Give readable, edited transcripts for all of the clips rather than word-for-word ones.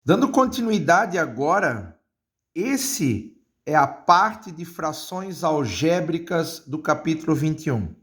Dando continuidade agora, esse é a parte de frações algébricas do capítulo 21.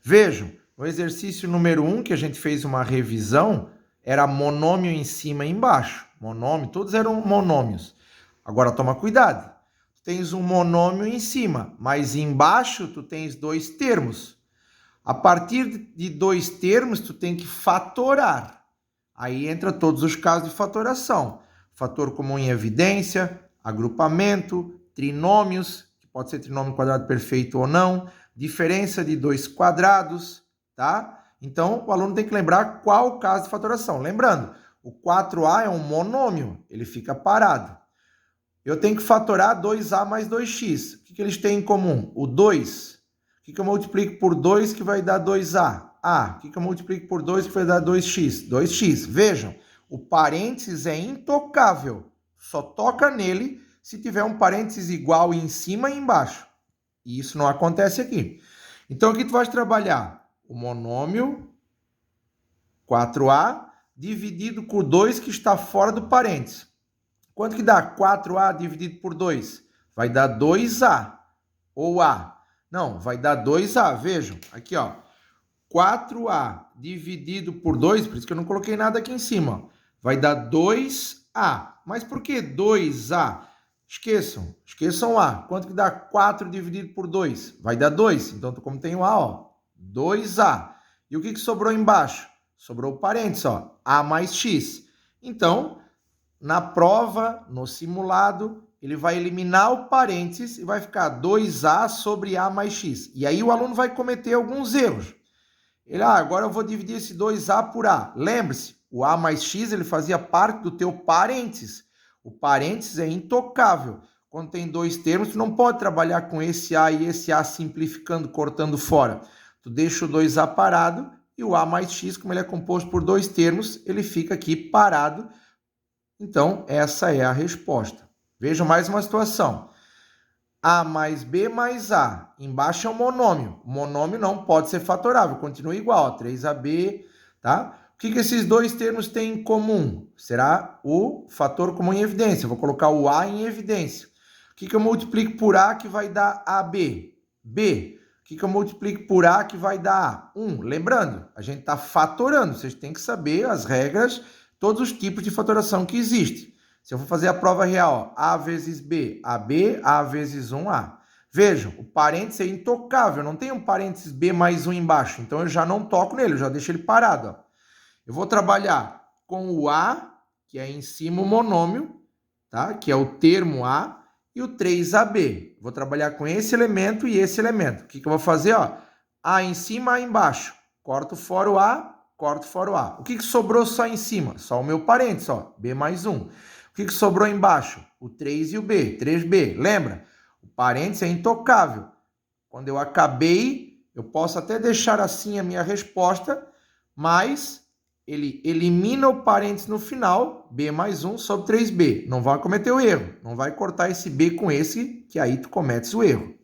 Vejam, o exercício número 1, que a gente fez uma revisão, era monômio em cima e embaixo. Monômio, todos eram monômios. Agora toma cuidado. Tu tens um monômio em cima, mas embaixo tu tens dois termos. A partir de dois termos, tu tem que fatorar. Aí entra todos os casos de fatoração. Fator comum em evidência, agrupamento, trinômios, que pode ser trinômio quadrado perfeito ou não, diferença de dois quadrados, tá? Então, o aluno tem que lembrar qual o caso de fatoração. Lembrando, o 4a é um monômio, ele fica parado. Eu tenho que fatorar 2a mais 2x. O que eles têm em comum? O 2. O que eu multiplico por 2 que vai dar 2a? A. O que eu multiplico por 2 que vai dar 2x? 2x. Vejam, o parênteses é intocável. Só toca nele se tiver um parênteses igual em cima e embaixo. E isso não acontece aqui. Então, aqui tu vais trabalhar o monômio 4a dividido por 2 que está fora do parênteses. Quanto que dá 4a dividido por 2? Vai dar 2a. Ou a. Não, vai dar 2a. Vejam, aqui, ó. 4a dividido por 2, por isso que eu não coloquei nada aqui em cima. Vai dar 2a. Mas por que 2a? Esqueçam a. Quanto que dá 4 dividido por 2? Vai dar 2. Então, como tem o a, ó, 2a. E o que sobrou embaixo? Sobrou o parênteses, ó, a mais x. Então, na prova, no simulado, ele vai eliminar o parênteses e vai ficar 2a sobre a mais x. E aí o aluno vai cometer alguns erros. Ele, agora eu vou dividir esse 2a por a. Lembre-se, o a mais x ele fazia parte do teu parênteses. O parênteses é intocável. Quando tem dois termos, tu não pode trabalhar com esse a e esse a simplificando, cortando fora. Tu deixa o 2a parado e o a mais x, como ele é composto por dois termos, ele fica aqui parado. Então, essa é a resposta. Vejam mais uma situação. A mais B mais A. Embaixo é um monômio. O monômio não pode ser fatorável. Continua igual. 3AB, tá? O que esses dois termos têm em comum? Será o fator comum em evidência. Eu vou colocar o A em evidência. O que eu multiplico por A que vai dar AB? B. O que eu multiplico por A que vai dar A? 1. Lembrando, a gente está fatorando. Vocês têm que saber as regras, todos os tipos de fatoração que existem. Se eu for fazer a prova real, A vezes B, AB, A vezes 1A. Vejam, o parênteses é intocável, não tem um parênteses B mais 1 embaixo, então eu já não toco nele, eu já deixo ele parado. Ó. Eu vou trabalhar com o A, que é em cima o monômio, tá? Que é o termo A, e o 3AB. Vou trabalhar com esse elemento e esse elemento. O que eu vou fazer? Ó? A em cima, A embaixo. Corto fora o A, corto fora o A. O que sobrou só em cima? Só o meu parênteses, ó, B mais 1. O que sobrou embaixo? O 3 e o B, 3B. Lembra? O parênteses é intocável. Quando eu acabei, eu posso até deixar assim a minha resposta, mas ele elimina o parênteses no final, B mais 1 sobre 3B. Não vai cometer o erro. Não vai cortar esse B com esse, que aí tu cometes o erro.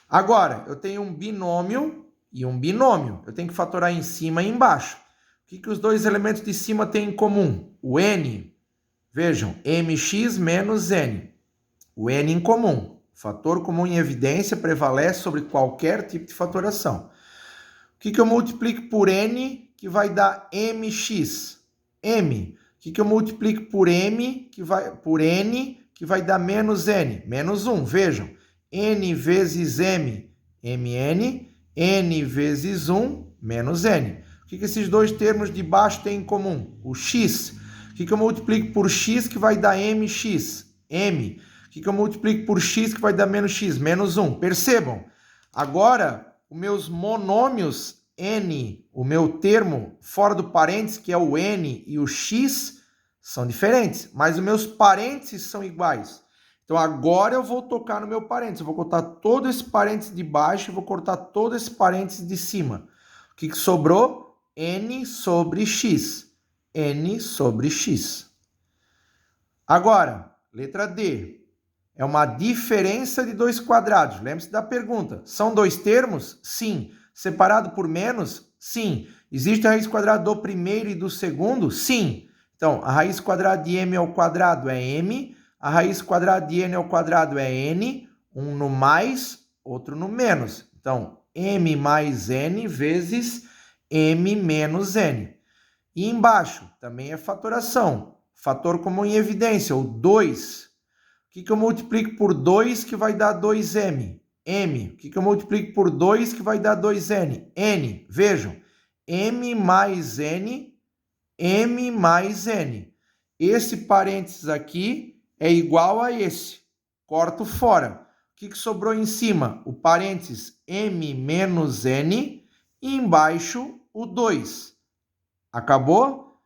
Agora, eu tenho um binômio e um binômio. Eu tenho que fatorar em cima e embaixo. O que os dois elementos de cima têm em comum? O N. Vejam, mx menos n. O n em comum. O fator comum em evidência prevalece sobre qualquer tipo de fatoração. O que eu multiplico por n, que vai dar mx? M. O que eu multiplico por n, que vai dar menos n? Menos 1. Vejam, n vezes m, mn. N vezes 1, menos n. O que esses dois termos de baixo têm em comum? O x. O que eu multiplico por x que vai dar mx? M. O que eu multiplico por x que vai dar menos x? Menos 1. Percebam, agora os meus monômios n, o meu termo fora do parênteses, que é o n e o x, são diferentes, mas os meus parênteses são iguais. Então agora eu vou tocar no meu parênteses, eu vou cortar todo esse parênteses de baixo e vou cortar todo esse parênteses de cima. O que sobrou? N sobre x. N sobre x. Agora, letra D. É uma diferença de dois quadrados. Lembre-se da pergunta. São dois termos? Sim. Separado por menos? Sim. Existe a raiz quadrada do primeiro e do segundo? Sim. Então, a raiz quadrada de m ao quadrado é m, a raiz quadrada de n ao quadrado é n, um no mais, outro no menos. Então, m mais n vezes m menos n. E embaixo também é fatoração. Fator comum em evidência, o 2. O que eu multiplico por 2 que vai dar 2m? M. O que eu multiplico por 2 que vai dar 2n? N. Vejam, m mais n, m mais n. Esse parênteses aqui é igual a esse. Corto fora. O que sobrou em cima? O parênteses m menos n e embaixo o 2. Acabou?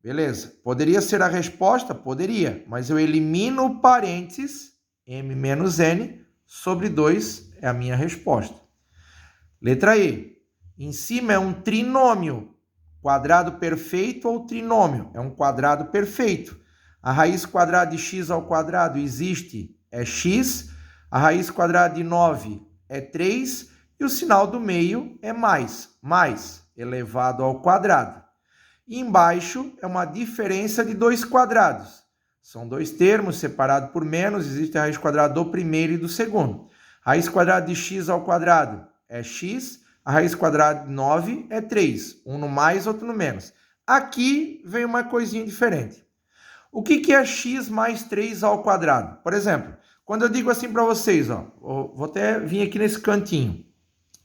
Beleza. Poderia ser a resposta? Poderia. Mas eu elimino o parênteses m menos n sobre 2 é a minha resposta. Letra E. Em cima é um trinômio. Quadrado perfeito ou trinômio? É um quadrado perfeito. A raiz quadrada de x ao quadrado existe, é x. A raiz quadrada de 9 é 3. E o sinal do meio é mais elevado ao quadrado. E embaixo é uma diferença de 2 quadrados. São dois termos separados por menos, existe a raiz quadrada do primeiro e do segundo. Raiz quadrada de x ao quadrado é x, a raiz quadrada de 9 é 3, um no mais, outro no menos. Aqui vem uma coisinha diferente. O que é x mais 3 ao quadrado? Por exemplo, quando eu digo assim para vocês, ó, vou até vir aqui nesse cantinho,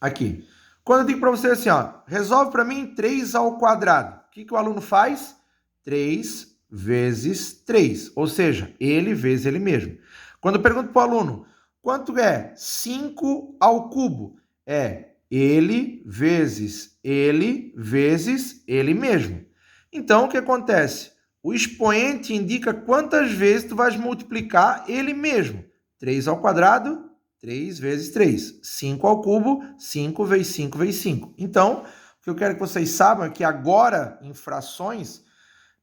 aqui. Quando eu digo para vocês assim, ó, resolve para mim 3 ao quadrado. O que o aluno faz? 3 vezes 3, ou seja, ele vezes ele mesmo. Quando eu pergunto para o aluno, quanto é 5 ao cubo? É ele vezes ele mesmo. Então, o que acontece? O expoente indica quantas vezes tu vais multiplicar ele mesmo. 3 ao quadrado, 3 vezes 3. 5 ao cubo, 5 vezes 5 vezes 5. Então, o que eu quero que vocês saibam é que agora, em frações,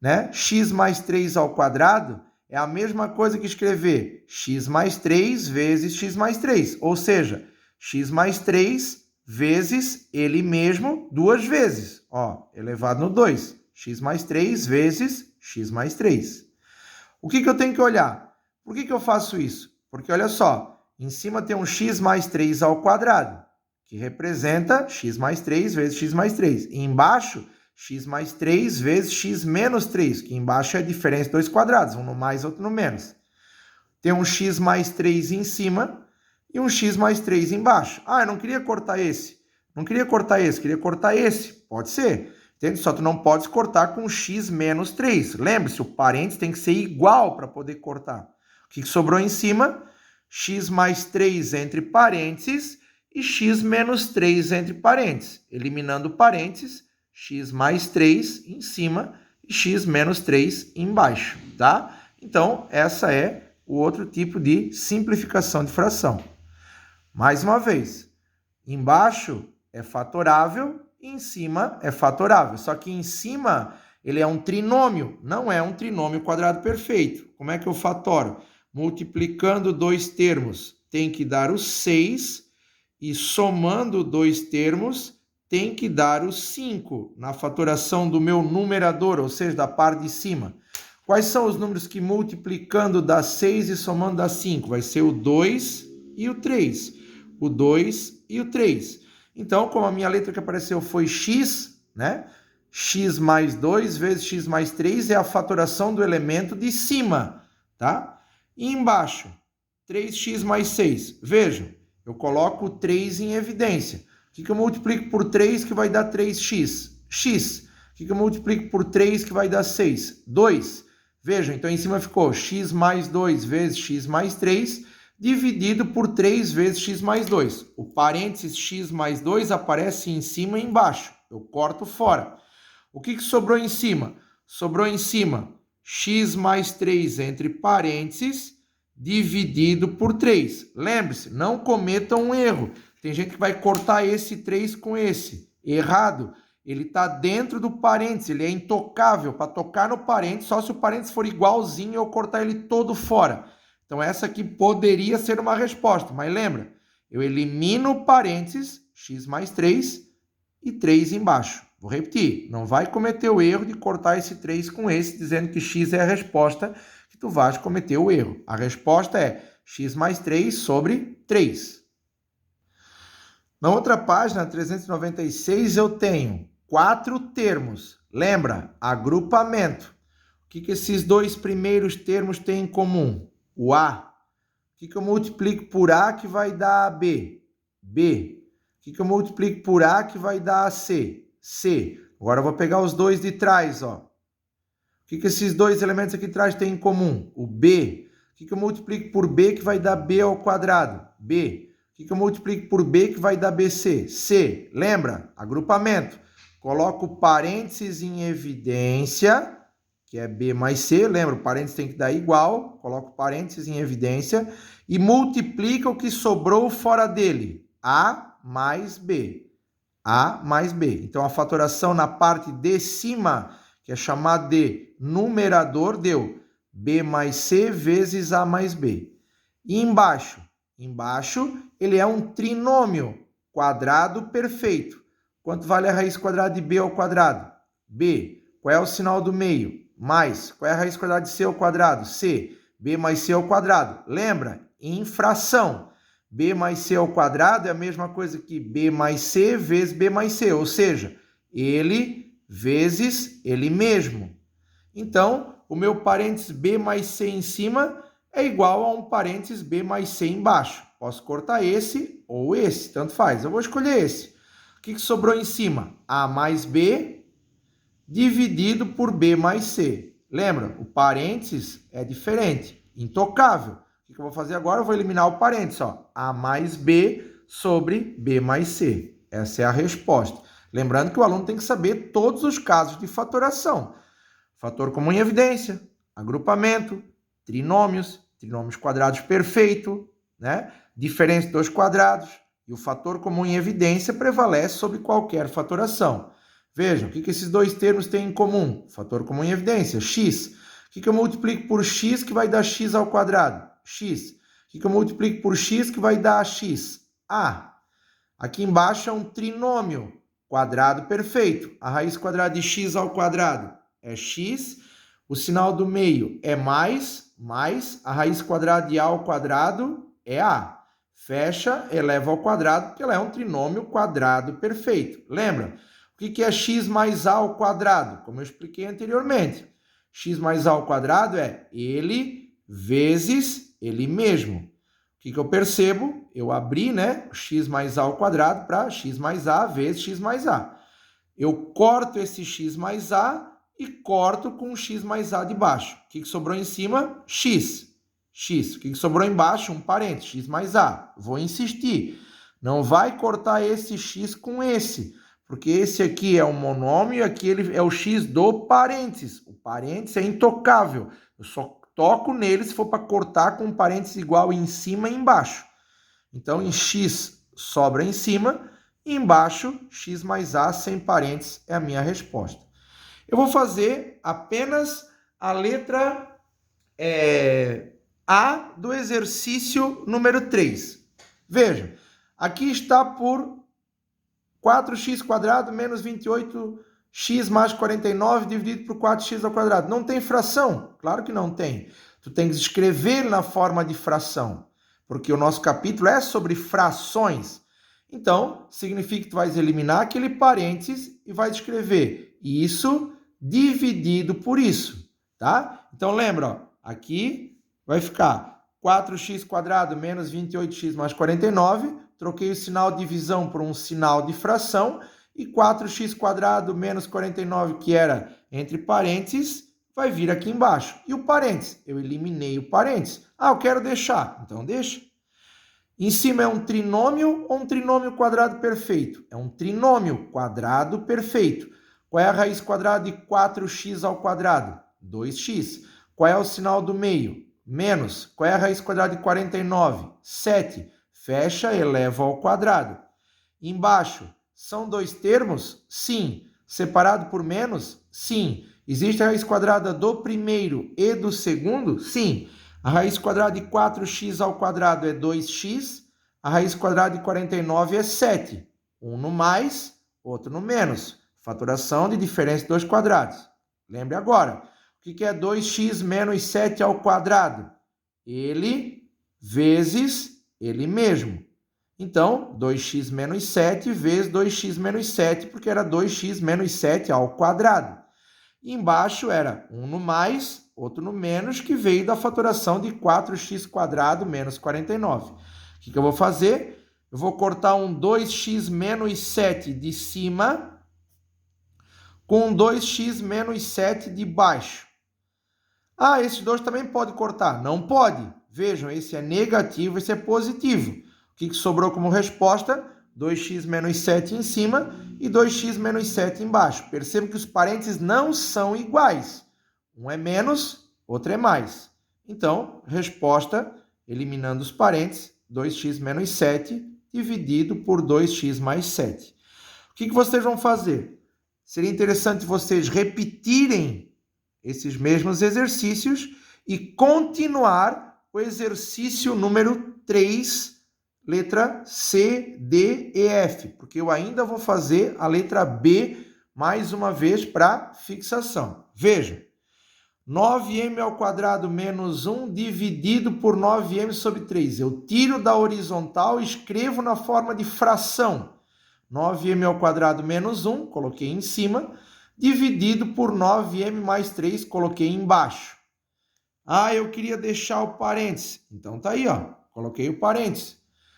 né, x mais 3 ao quadrado é a mesma coisa que escrever x mais 3 vezes x mais 3. Ou seja, x mais 3 vezes ele mesmo duas vezes. Ó, elevado no 2. X mais 3 vezes x mais 3. O que eu tenho que olhar? Por que eu faço isso? Porque, olha só, em cima tem um x mais 3 ao quadrado, que representa x mais 3 vezes x mais 3. E embaixo, x mais 3 vezes x menos 3, que embaixo é a diferença de dois quadrados, um no mais, outro no menos. Tem um x mais 3 em cima e um x mais 3 embaixo. Ah, eu não queria cortar esse. Não queria cortar esse, queria cortar esse. Pode ser. Entende? Só tu não podes cortar com x menos 3. Lembre-se, o parênteses tem que ser igual para poder cortar. O que sobrou em cima? X mais 3 entre parênteses e x menos 3 entre parênteses. Eliminando parênteses, x mais 3 em cima e x menos 3 embaixo, tá? Então, essa é o outro tipo de simplificação de fração. Mais uma vez, embaixo é fatorável e em cima é fatorável. Só que em cima ele é um trinômio, não é um trinômio quadrado perfeito. Como é que eu fatoro? Multiplicando dois termos tem que dar o 6 e somando dois termos tem que dar o 5 na fatoração do meu numerador, ou seja, da parte de cima. Quais são os números que multiplicando dá 6 e somando dá 5? Vai ser o 2 e o 3. O 2 e o 3. Então, como a minha letra que apareceu foi x, né? X mais 2 vezes x mais 3 é a fatoração do elemento de cima, tá? E embaixo, 3x mais 6. Vejam, eu coloco o 3 em evidência. O que eu multiplico por 3 que vai dar 3x? X. O que eu multiplico por 3 que vai dar 6? 2. Vejam, então em cima ficou x mais 2 vezes x mais 3 dividido por 3 vezes x mais 2. O parênteses x mais 2 aparece em cima e embaixo. Eu corto fora. O que sobrou em cima? Sobrou em cima x mais 3 entre parênteses dividido por 3. Lembre-se, não cometam um erro. Tem gente que vai cortar esse 3 com esse. Errado. Ele está dentro do parênteses, ele é intocável. Para tocar no parênteses, só se o parênteses for igualzinho eu cortar ele todo fora. Então essa aqui poderia ser uma resposta, mas lembra, eu elimino o parênteses, x mais 3 e 3 embaixo. Vou repetir, não vai cometer o erro de cortar esse 3 com esse, dizendo que x é a resposta, que tu vais cometer o erro. A resposta é x mais 3 sobre 3. Na outra página, 396, eu tenho 4 termos. Lembra? Agrupamento. O que esses dois primeiros termos têm em comum? O A. O que eu multiplico por A que vai dar B? B. O que eu multiplico por A que vai dar C? C. Agora eu vou pegar os dois de trás, ó. O que esses dois elementos aqui de trás têm em comum? O B. O que eu multiplico por B que vai dar B ao quadrado? B. O que eu multiplico por B que vai dar BC? C. Lembra? Agrupamento. Coloco parênteses em evidência, que é B mais C. Lembra? O parênteses tem que dar igual. Coloco parênteses em evidência e multiplica o que sobrou fora dele. A mais B. A mais B. Então, a fatoração na parte de cima, que é chamada de numerador, deu B mais C vezes A mais B. E embaixo? Embaixo, ele é um trinômio quadrado perfeito. Quanto vale a raiz quadrada de B ao quadrado? B. Qual é o sinal do meio? Mais. Qual é a raiz quadrada de C ao quadrado? C. B mais C ao quadrado. Lembra? Em fração. B mais C ao quadrado é a mesma coisa que B mais C vezes B mais C, ou seja, ele vezes ele mesmo. Então, o meu parênteses B mais C em cima é igual a um parênteses B mais C embaixo. Posso cortar esse ou esse, tanto faz. Eu vou escolher esse. O que sobrou em cima? A mais B dividido por B mais C. Lembra? O parênteses é diferente, intocável. O que eu vou fazer agora? Eu vou eliminar o parênteses, ó. A mais B sobre B mais C. Essa é a resposta. Lembrando que o aluno tem que saber todos os casos de fatoração. Fator comum em evidência, agrupamento, trinômios, trinômios quadrados perfeito, né? Diferença dos quadrados. E o fator comum em evidência prevalece sobre qualquer fatoração. Vejam, o que esses dois termos têm em comum? Fator comum em evidência, x. O que eu multiplico por x que vai dar x ao quadrado? X. O que eu multiplico por x que vai dar x? A. Aqui embaixo é um trinômio quadrado perfeito. A raiz quadrada de x ao quadrado é x. O sinal do meio é mais. A raiz quadrada de a ao quadrado é a. Fecha, eleva ao quadrado, porque ela é um trinômio quadrado perfeito. Lembra? O que é x mais a ao quadrado? Como eu expliquei anteriormente. X mais a ao quadrado é ele vezes ele mesmo. O que eu percebo? Eu abri, né, x mais a ao quadrado para x mais a vezes x mais a. Eu corto esse x mais a e corto com o x mais a de baixo. O que sobrou em cima? X. X. O que sobrou embaixo? Um parênteses, x mais a. Vou insistir. Não vai cortar esse x com esse, porque esse aqui é um monômio e aqui ele é o x do parênteses. O parênteses é intocável. Eu só toco nele se for para cortar com um parênteses igual em cima e embaixo. Então, em x sobra em cima e embaixo, x mais a sem parênteses é a minha resposta. Eu vou fazer apenas a letra A do exercício número 3. Veja, aqui está por 4x² menos 28x mais 49 dividido por 4x ao quadrado. Não tem fração? Claro que não tem. Tu tem que escrever na forma de fração, porque o nosso capítulo é sobre frações. Então, significa que tu vais eliminar aquele parênteses e vais escrever isso dividido por isso, tá? Então, lembra, ó, aqui vai ficar 4x² menos 28x mais 49, troquei o sinal de divisão por um sinal de fração, e 4x² menos 49, que era entre parênteses, vai vir aqui embaixo. E o parênteses? Eu eliminei o parênteses. Ah, eu quero deixar. Então, deixa. Em cima é um trinômio ou um trinômio quadrado perfeito? É um trinômio quadrado perfeito. Qual é a raiz quadrada de 4x ao quadrado? 2x. Qual é o sinal do meio? Menos. Qual é a raiz quadrada de 49? 7. Fecha, eleva ao quadrado. Embaixo, são dois termos? Sim. Separado por menos? Sim. Existe a raiz quadrada do primeiro e do segundo? Sim. A raiz quadrada de 4x ao quadrado é 2x. A raiz quadrada de 49 é 7. Um no mais, outro no menos. Fatoração de diferença de dois quadrados. Lembre agora, o que é 2x menos 7 ao quadrado? Ele vezes ele mesmo. Então, 2x menos 7 vezes 2x menos 7, porque era 2x menos 7 ao quadrado. E embaixo era um no mais, outro no menos, que veio da fatoração de 4x² menos 49. O que eu vou fazer? Eu vou cortar um 2x menos 7 de cima com 2x menos 7 de baixo. Ah, esses dois também pode cortar? Não pode. Vejam, esse é negativo, esse é positivo. O que sobrou como resposta? 2x menos 7 em cima e 2x menos 7 embaixo. Percebam que os parênteses não são iguais. Um é menos, outro é mais. Então, resposta, eliminando os parênteses, 2x menos 7 dividido por 2x mais 7. O que vocês vão fazer? Seria interessante vocês repetirem esses mesmos exercícios e continuar o exercício número 3, letra C, D e F, porque eu ainda vou fazer a letra B mais uma vez para fixação. Veja, 9m ao quadrado menos 1 dividido por 9m sobre 3. Eu tiro da horizontal e escrevo na forma de fração. 9m ao quadrado menos 1, coloquei em cima, dividido por 9m mais 3, coloquei embaixo. Ah, eu queria deixar o parênteses. Então tá aí, ó, coloquei o parênteses.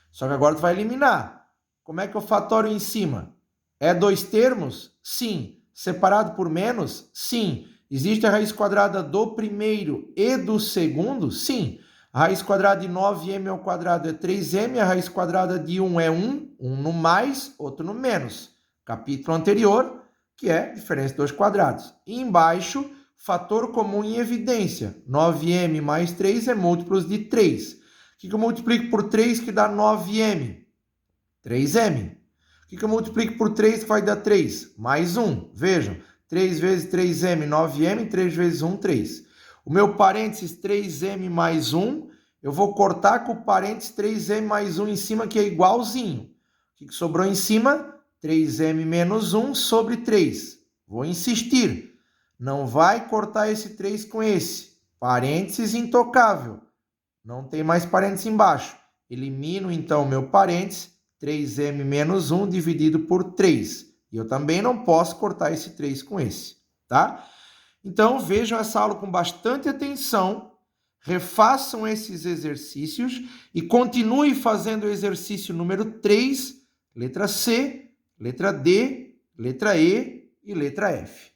Só que agora tu vai eliminar. Como é que eu fatoro em cima? É dois termos? Sim. Separado por menos? Sim. Existe a raiz quadrada do primeiro e do segundo? Sim. A raiz quadrada de 9m ao quadrado é 3m, a raiz quadrada de 1 é 1, um no mais, outro no menos. Capítulo anterior, que é diferença de dois quadrados. E embaixo, fator comum em evidência. 9m mais 3 é múltiplos de 3. O que eu multiplico por 3 que dá 9m? 3m. O que eu multiplico por 3 que vai dar 3? Mais 1. Vejam, 3 vezes 3m, 9m, 3 vezes 1, 3. O meu parênteses 3m mais 1, eu vou cortar com o parênteses 3m mais 1 em cima, que é igualzinho. O que sobrou em cima? 3m menos 1 sobre 3. Vou insistir. Não vai cortar esse 3 com esse. Parênteses intocável. Não tem mais parênteses embaixo. Elimino, então, o meu parênteses, 3m menos 1 dividido por 3. E eu também não posso cortar esse 3 com esse, tá? Então, vejam essa aula com bastante atenção, refaçam esses exercícios e continue fazendo o exercício número 3, letra C, letra D, letra E e letra F.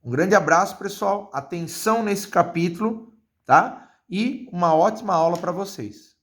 Um grande abraço, pessoal. Atenção nesse capítulo, tá? E uma ótima aula para vocês.